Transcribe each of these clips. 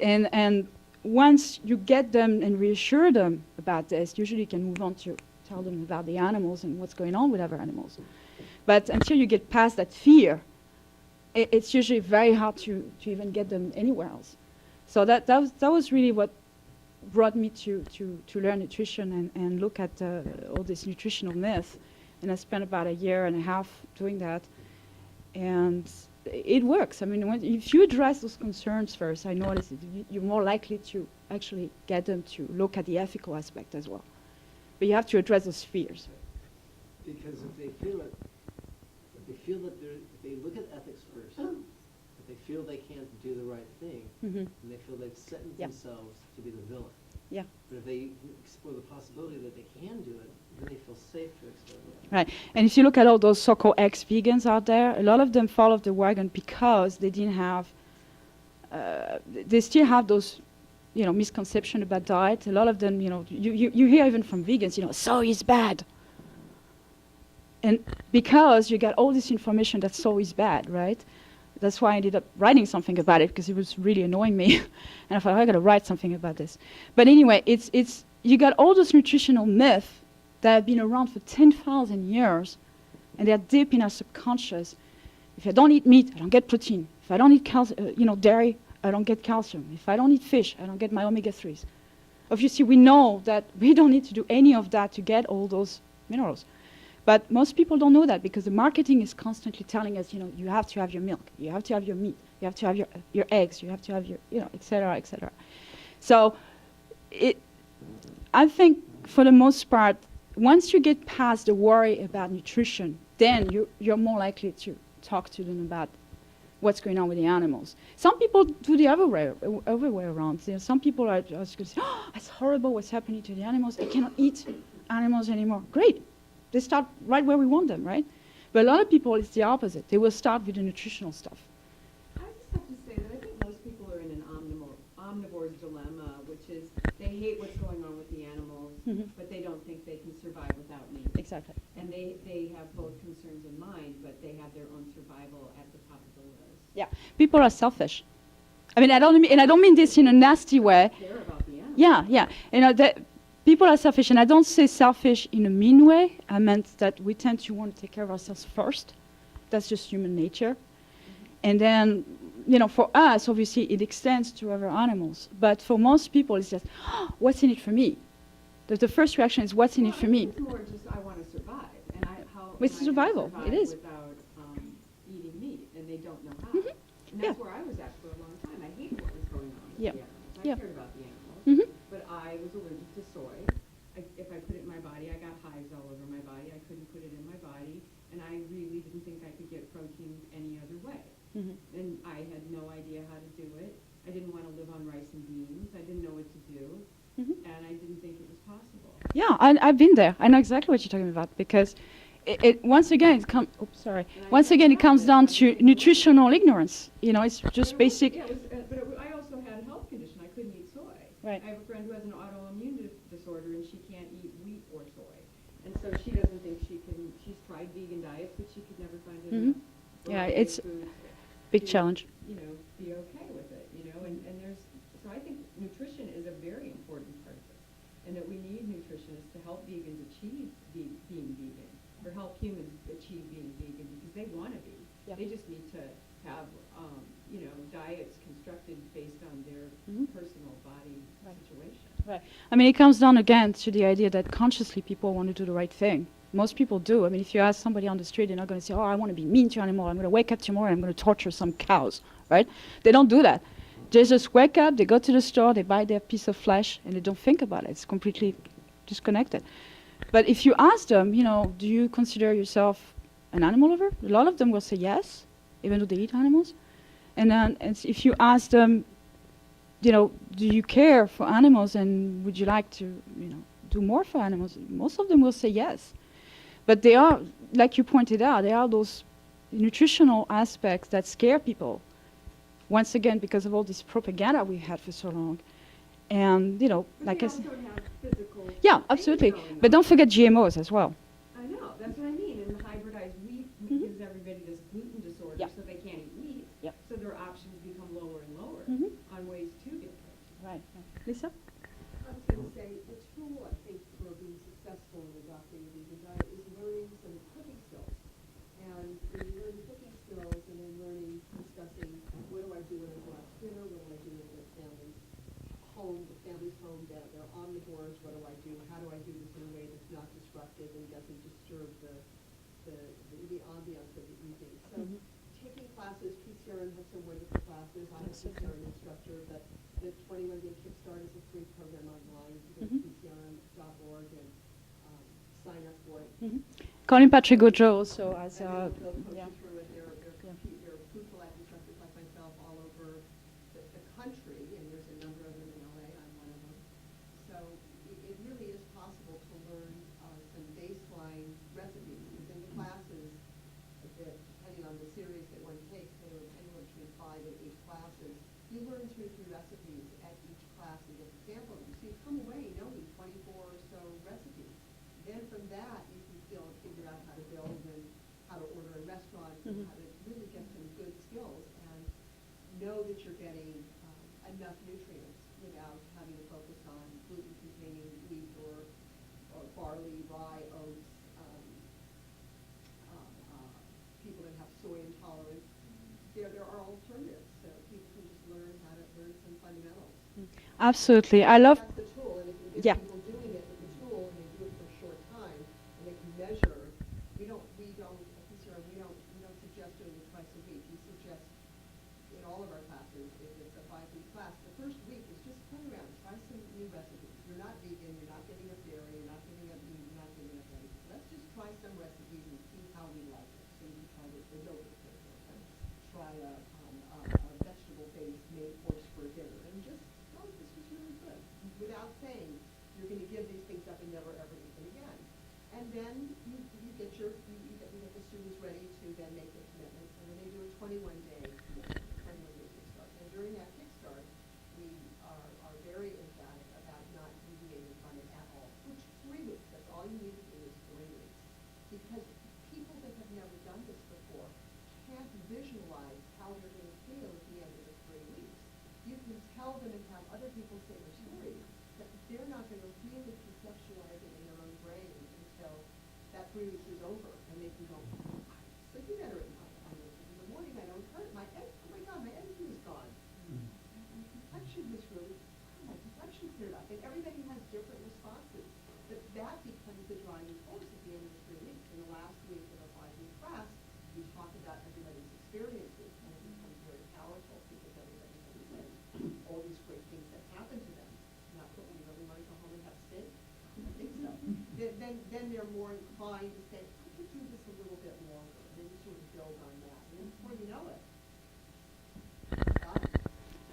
And once you get them and reassure them about this, usually you can move on to tell them about the animals and what's going on with other animals. But until you get past that fear, it's usually very hard to even get them anywhere else. So that was really what brought me to learn nutrition and look at all this nutritional myth. And I spent about 1.5 years doing that. And it works. I mean, if you address those concerns first, I noticed you're more likely to actually get them to look at the ethical aspect as well. But you have to address those fears. Because if they feel that if they look at ethics first, if they feel they can't do the right thing, and they feel they've sentenced themselves to be the villain. Yeah. But if they explore the possibility that they can do it, then they feel safe to explore it. Right. And if you look at all those so-called ex-vegans out there, a lot of them fall off the wagon because they didn't have, they still have those, misconception about diet. A lot of them, you hear even from vegans, soy is bad. And because you get all this information that soy is bad, right? That's why I ended up writing something about it, because it was really annoying me. And I thought, I got to write something about this. But anyway, you got all those nutritional myths that have been around for 10,000 years, and they're deep in our subconscious. If I don't eat meat, I don't get protein. If I don't eat dairy, I don't get calcium. If I don't eat fish, I don't get my omega-3s. Obviously, we know that we don't need to do any of that to get all those minerals. But most people don't know that, because the marketing is constantly telling us, you have to have your milk, you have to have your meat, you have to have your eggs, you have to have your, et cetera, et cetera. So I think for the most part, once you get past the worry about nutrition, then you're more likely to talk to them about what's going on with the animals. Some people do the other way around. Some people are just going to say, oh, it's horrible what's happening to the animals. I cannot eat animals anymore. Great. They start right where we want them, right? But a lot of people, it's the opposite. They will start with the nutritional stuff. I just have to say that I think most people are in an omnivore's dilemma, which is they hate what's going on with the animals, but they don't think they can survive without meat. Exactly. And they have both concerns in mind, but they have their own survival at the top of the list. Yeah, people are selfish. I mean, I don't mean this in a nasty way. They care about the animals. Yeah. People are selfish, and I don't say selfish in a mean way. I meant that we tend to want to take care of ourselves first. That's just human nature. And then, for us, obviously, it extends to other animals. But for most people, it's just, oh, what's in it for me? The first reaction is, what's in it for me? It's more just, I want to survive. And It's survival. It is. Without eating meat, and they don't know how. And that's where I was at for a long time. I hated what was going on with the animals. I cared about the animals. But I was allergic to soy. If I put it in my body, I got hives all over my body. I couldn't put it in my body, and I really didn't think I could get protein any other way. And I had no idea how to do it. I didn't want to live on rice and beans. I didn't know what to do, and I didn't think it was possible. Yeah, I've been there. I know exactly what you're talking about, because once again it comes down to nutritional ignorance. It's just basic. Yeah, but I also had a health condition. I couldn't eat soy. Right. I have a friend who has an autoimmune disorder, and she can't eat wheat or soy. And so she doesn't think she can. She's tried vegan diets, but she could never find enough. Yeah, it's big challenge. Be okay with it, and there's, so I think nutrition is a very important part of it, and that we need nutritionists to help vegans achieve being vegan, or help humans achieve being vegan, because they want to be. Yeah. They just need to have, diets constructed based on their personal body situation. Right. I mean, it comes down again to the idea that consciously people want to do the right thing. Most people do. I mean, if you ask somebody on the street, they're not going to say, oh, I want to be mean to animals. I'm going to wake up tomorrow and I'm going to torture some cows, right? They don't do that. They just wake up, they go to the store, they buy their piece of flesh, and they don't think about it. It's completely disconnected. But if you ask them, do you consider yourself an animal lover? A lot of them will say yes, even though they eat animals. And then if you ask them, do you care for animals and would you like to, do more for animals? Most of them will say yes. But they are, like you pointed out, there are those nutritional aspects that scare people. Once again, because of all this propaganda we had for so long. And, like I said. Yeah, absolutely. But don't forget GMOs as well. I know, that's what I mean. And the hybridized wheat gives everybody this gluten disorder, so they can't eat meat. So their options become lower and lower on ways to get Lisa? I was going to say, the tool, I think, for being successful in adopting a vegan diet is learning some cooking skills. And when you learn cooking skills and then learning, discussing, what do I do when I go out to dinner, what do I do when the family's home, they're omnivores, what do I do, how do I do this in a way that's not disruptive and doesn't disturb the ambiance of the evening. So taking classes, PCR has some wonderful classes. I'm a PCR instructor, but the 21-day Kickstart is a free program online. You go to PCRM.org and sign up for it. Colin Patrick Gojo also has And then they'll coach yeah. you through it. There are food collect instructors like myself all over the country, and there's a number of them in LA. I'm one of them. So it really is possible to learn some baseline recipes. Within the classes, depending on the series that one takes, there are anywhere between 5 and 8 classes. You learn 2 or 3 recipes at each class and get example of them. So you come away knowing 24 or so recipes. Then from that, you can figure out how to build and how to order in restaurants and how to really get some good skills and know that you're getting enough nutrients without having to focus on gluten-containing wheat or barley, rye, oats, people that have soy intolerance. There are alternatives, so people can just learn how to learn some fundamentals. Absolutely. I love That's the tool, and if Yeah. people doing it with the tool and they do it for a short time and they can measure, we don't suggest doing it twice a week. We suggest in all of our classes, if it's a 5-week class, the first week is just play around, try some new recipes. You're not vegan, you're not giving up dairy, you're not giving up meat, you're not giving up eggs. Let's just try some recipes and see how we like it. So you can try the yogurt, for example, try a vegetable-based main course for dinner, and just, oh, this was really good, without saying you're going to give these things up and never ever eat them again. And then you get the students ready to then make their commitments, and then they do a 21-day kickstart. And during that kickstart, we are very emphatic about not deviating from it at all. Which 3 weeks, that's all you need to do is 3 weeks. Because people that have never done this before can't visualize how they're going to feel at the end of the 3 weeks. You can tell them and have other people say their stories, but they're not going to really conceptualize it in their own brain until that 3 weeks is over, and they can go, I'm sleeping better at night. In the morning I don't hurt. Oh my God, my energy is gone. My complexion was really, my complexion cleared up. And everybody has different responses. But that becomes the driving force at the end of the 3 weeks. In the last week of a 5-week class, we talk about everybody's experiences, and it becomes very powerful because everybody has all these great things that happen to them. Not that we really want to go home and have steak. I don't think so. Then they're more inclined to say, I could do this a little bit longer, and then you sort of build on that. And then before you know it,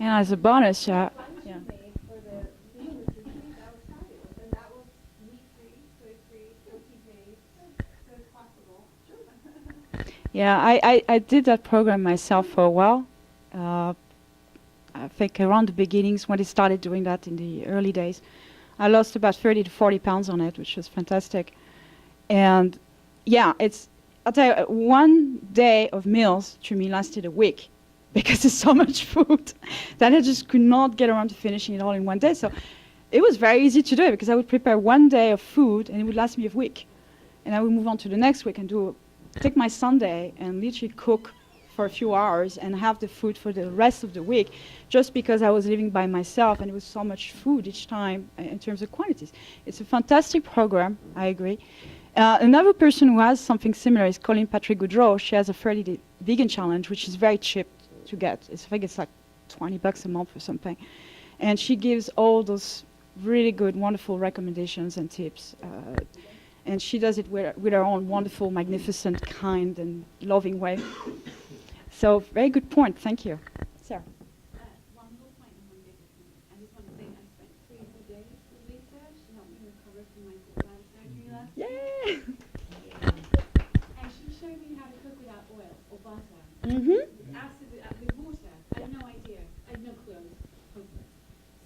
and as a bonus, Lunch you made for the vegan retreat, that was fabulous. And that was meat-free, soy-free, protein-based, so it's possible. yeah, I did that program myself for a while. I think around the beginnings when they started doing that in the early days. I lost about 30 to 40 pounds on it, which was fantastic. And yeah, I'll tell you, 1 day of meals to me lasted a week because there's so much food that I just could not get around to finishing it all in 1 day. So it was very easy to do it because I would prepare 1 day of food and it would last me a week. And I would move on to the next week and take my Sunday and literally cook for a few hours and have the food for the rest of the week, just because I was living by myself and it was so much food each time in terms of quantities. It's a fantastic program, I agree. Another person who has something similar is Colin Patrick Goodrow. She has a 30-day vegan challenge, which is very cheap to get. I think it's like $20 a month or something. And she gives all those really good, wonderful recommendations and tips. And she does it with her own wonderful, magnificent, kind, and loving way. So, very good point. Thank you. Sarah. One more point and one bigger point. I just want to say I spent 3 whole days with Lisa. She helped me recover from my bladder surgery last Yay! year. And she showed me how to cook without oil or butter. Mm-hmm. Absolutely, with water. I had no idea. I had no clue. I was hopeless.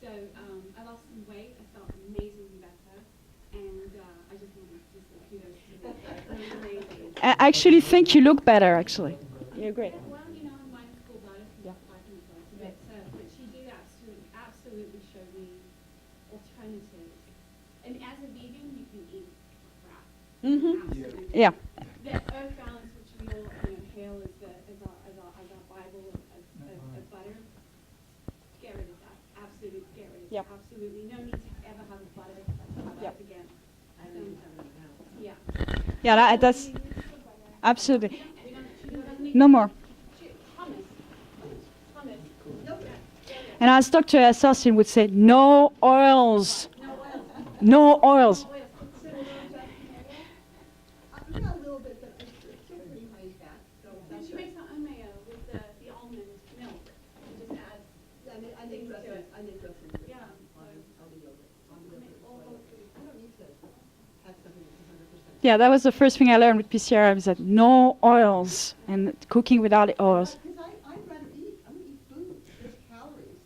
So I lost some weight. I felt amazingly better. And I just wanted to say kudos to her. It was amazing. I actually think you look better, actually. You're great. Well, you know, minus full bladder, 5 minutes. But she did absolutely absolutely showed me alternatives. And as a vegan, you can eat crap. Absolutely. Yeah. The earth balance, which we all hail as our Bible of butter, get rid of that. Absolutely get rid of Yep. that. Absolutely no need to ever have a butter product Yep. again. I don't even have it now. Yeah. Yeah, that's absolutely. We don't need No more. hummus. Hummus. And as Dr. Assassin would say, no oils. No oils. Yeah, a little bit, but it's still pretty high fat, so So that's she good. makes her own mayo with the almond milk. She just adds Yeah, I make things to dressing, it. I make dressing. Yeah. On the yogurt. On the yogurt. All I don't need to have something that's 100%. Yeah, that was the first thing I learned with PCR, is that no oils and cooking without the oils. Because I'd rather eat, I'm gonna eat food, there's calories.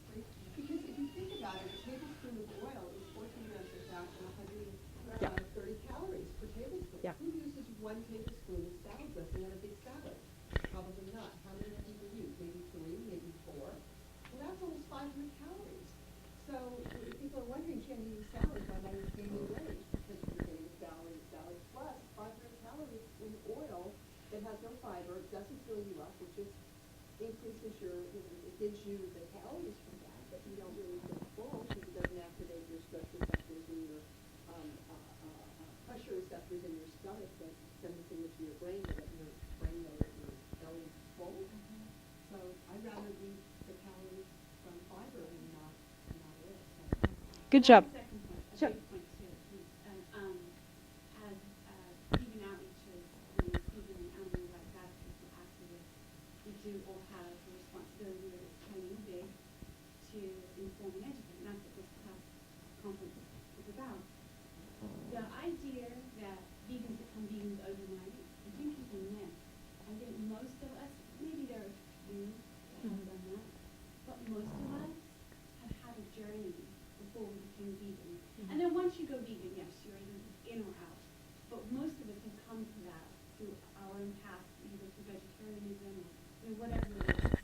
Because if you think about it, a tablespoon of oil is 14 grams of fat and 130 calories per tablespoon. Yeah. Who uses 1 tablespoon of salad dressing on a big salad? Probably not. How many people use? Maybe 3, maybe 4. Well, that's almost 500 calories. So if people are wondering, can you eat salad? Why am I gaining weight? Because you're getting a salad plus 500 calories in oil that has no fiber, it doesn't fill you up, it just increases it gives you the calories from that, but you don't really get full because it doesn't activate your stress receptors and your pressure receptors in your stomach that send the signal to your brain that your brain knows that your belly is full. So I'd rather eat the calories from fiber and not oil. So. Good job. Second point, a Sure. big point too, is as vegan outreaches and vegan animal rights advocates and activists, we do all have the responsibility, whether it's tiny or big, to inform and educate. And that's what this conference is about. The idea that vegans become vegans overnight, I think is a myth. I think most of us, maybe there are a few that have done that, but most of us have had a journey before we became vegan. And then once you go vegan, yes, you're either in or out. But most of us have come to that through our own path, either through vegetarianism or whatever it is.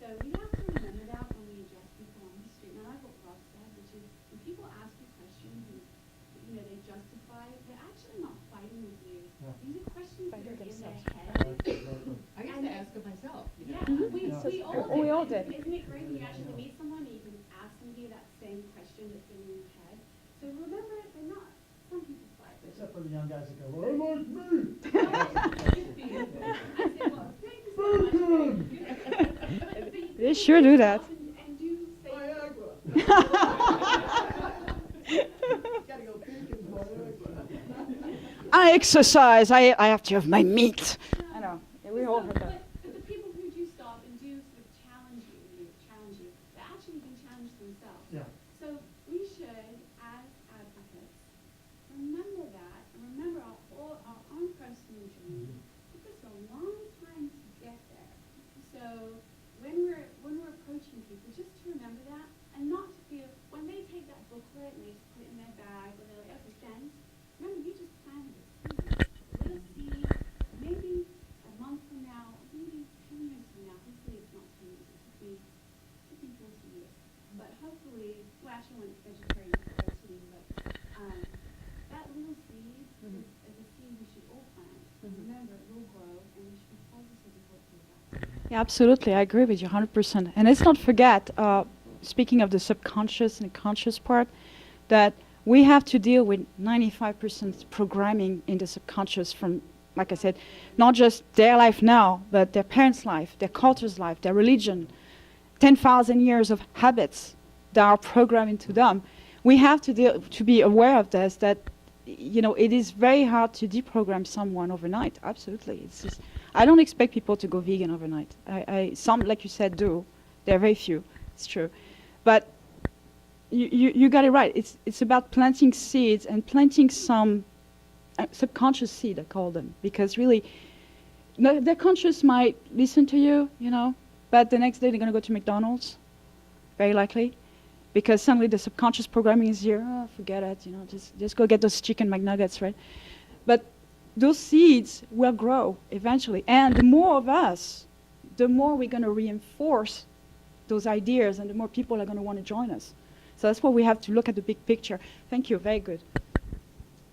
So we have to remember that when we address people on the street. Now, like what Ross said, which is when people ask you questions and they justify, they're actually not fighting with you. These are questions that are in their head. I used to ask it myself. Yeah, Yeah. we all did. Isn't it great when you actually meet someone and you can ask somebody that same question that's in your head? So remember, they're not. Some people fight. Except for the young guys that go, well, I like me. I said, well, thank you so much. But They sure do that. And do say Gotta go pink and Viagra. I exercise. I have to have my meat. I know. Yeah, we all heard that. But the people who do stop and do sort of challenge you, they actually can challenge themselves. Yeah. So we should, as advocates, remember that and remember our own personal journey. It took us a long time to get there. So when we're approaching people, just to remember that and not to feel when they take that booklet and they just put it in their bag or they're like, okay, thanks. Remember, you just planted a little seed. Maybe a month from now, maybe 10 years from now. Hopefully it's not 10 years. It could be 40 years. But hopefully, well, actually, when it's vegetarian, it's protein. But that little seed is a seed we should all plant. And remember, it will grow, and we should be positive and hopeful about it. Yeah, absolutely. I agree with you 100%. And let's not forget, speaking of the subconscious and the conscious part, that we have to deal with 95% programming in the subconscious from, like I said, not just their life now, but their parents' life, their culture's life, their religion, 10,000 years of habits that are programmed into them. We have to be aware of this, that, it is very hard to deprogram someone overnight. Absolutely. It's just, I don't expect people to go vegan overnight. Some, like you said, do. There are very few. It's true. But you got it right. It's about planting seeds and planting some subconscious seed, I call them, because really, their conscious might listen to you, but the next day they're going to go to McDonald's, very likely, because suddenly the subconscious programming is here. Oh, forget it, just go get those chicken McNuggets, right? But those seeds will grow eventually, and the more of us, the more we're going to reinforce those ideas, and the more people are going to want to join us. So that's why we have to look at the big picture. Thank you, very good.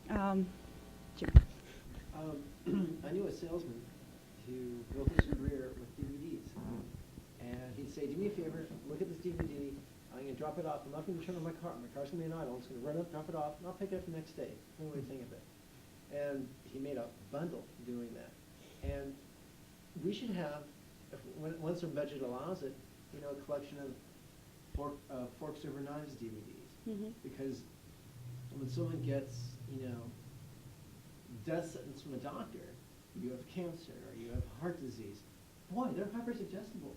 Jim. I knew a salesman who built his career with DVDs. And he'd say, do me a favor, look at this DVD. I'm going to drop it off. I'm not going to turn on my car. My car's going to be an idle. I'm just going to run up, drop it off, and I'll pick it up the next day. What do you think of it? And he made a bundle doing that. And we should have, once our budget allows it, a collection of forks over knives DVDs. Mm-hmm. Because when someone gets, death sentence from a doctor, you have cancer, or you have heart disease, boy, they're hyper suggestible.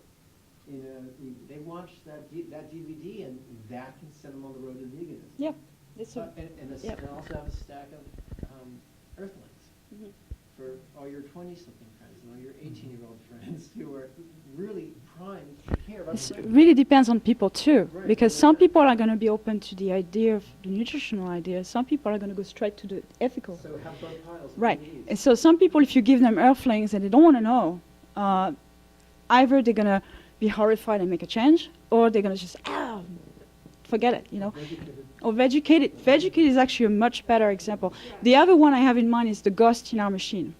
They watch that DVD, and that can send them on the road to veganism. Yeah, it's And also have a stack of Earthlings mm-hmm. for all your 20-something friends and all your 18-year-old friends who are really primed to care about It the really depends on people too, Right, because yeah. some people are going to be open to the idea of the nutritional idea. Some people are going to go straight to the ethical. So have both piles of Right. DVDs. And so some people, if you give them Earthlings and they don't want to know, either they're going to be horrified and make a change, or they're going to just, forget it, Educated. Or Vegucated. Vegucated is actually a much better example. The other one I have in mind is The Ghost in Our Machine,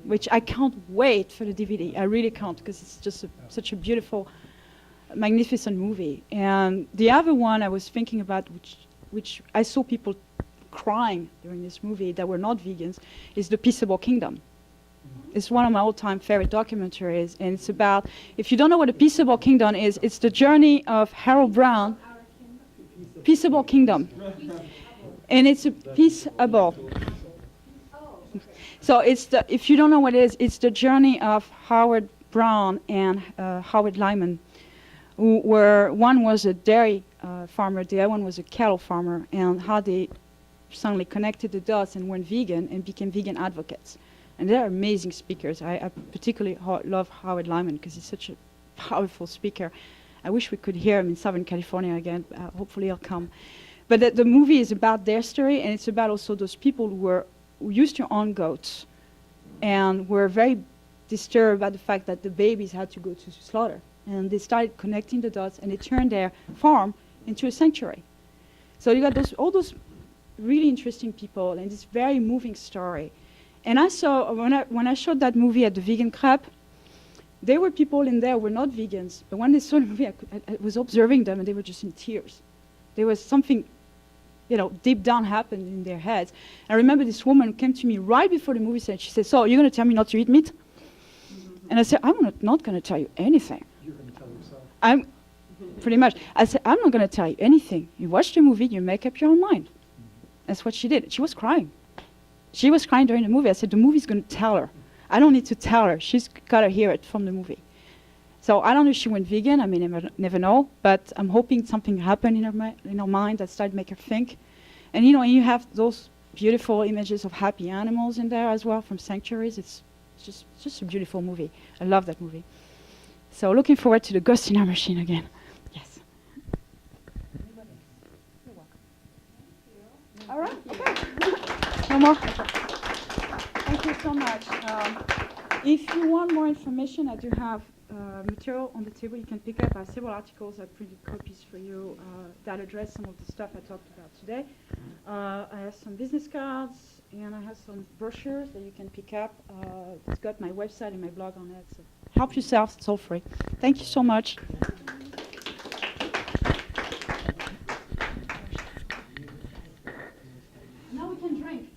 which I can't wait for the DVD. I really can't, because it's just such a beautiful, magnificent movie. And the other one I was thinking about, which I saw people crying during this movie that were not vegans, is The Peaceable Kingdom. It's one of my all-time favorite documentaries, and it's about, if you don't know what a Peaceable Kingdom is, it's the journey of Harold Brown. Peaceable Kingdom. And it's a peaceable. So if you don't know what it is, it's the journey of Howard Brown and Howard Lyman, where one was a dairy farmer, the other one was a cattle farmer, and how they suddenly connected the dots and went vegan and became vegan advocates. And they're amazing speakers. I particularly love Howard Lyman because he's such a powerful speaker. I wish we could hear him in Southern California again. Hopefully he'll come. But the movie is about their story, and it's about also those people who used to own goats and were very disturbed by the fact that the babies had to go to slaughter. And they started connecting the dots, and they turned their farm into a sanctuary. So you got all those really interesting people, and this very moving story. And I saw, when I showed that movie at the Vegan Club, there were people in there who were not vegans, but when they saw the movie, I was observing them, and they were just in tears. There was something, deep down happened in their heads. I remember this woman came to me right before the movie, she said, "So you're going to tell me not to eat meat?" And I said, "I'm not going to tell you anything." You're going to tell yourself. I'm pretty much. I said, "I'm not going to tell you anything. You watch the movie, you make up your own mind." That's what she did. She was crying. She was crying during the movie. I said, "The movie's going to tell her. I don't need to tell her. She's got to hear it from the movie." So I don't know if she went vegan. I may never know. But I'm hoping something happened in her mind that started to make her think. And you have those beautiful images of happy animals in there as well from sanctuaries. It's just a beautiful movie. I love that movie. So looking forward to The Ghost in Our Machine again. Yes. You're welcome. All right. Okay. No more. Thank you so much. If you want more information, I do have material on the table you can pick up. I have several articles. I printed copies for you that address some of the stuff I talked about today. I have some business cards, and I have some brochures that you can pick up. It's got my website and my blog on it. So help yourself. It's all free. Thank you so much. Now we can drink.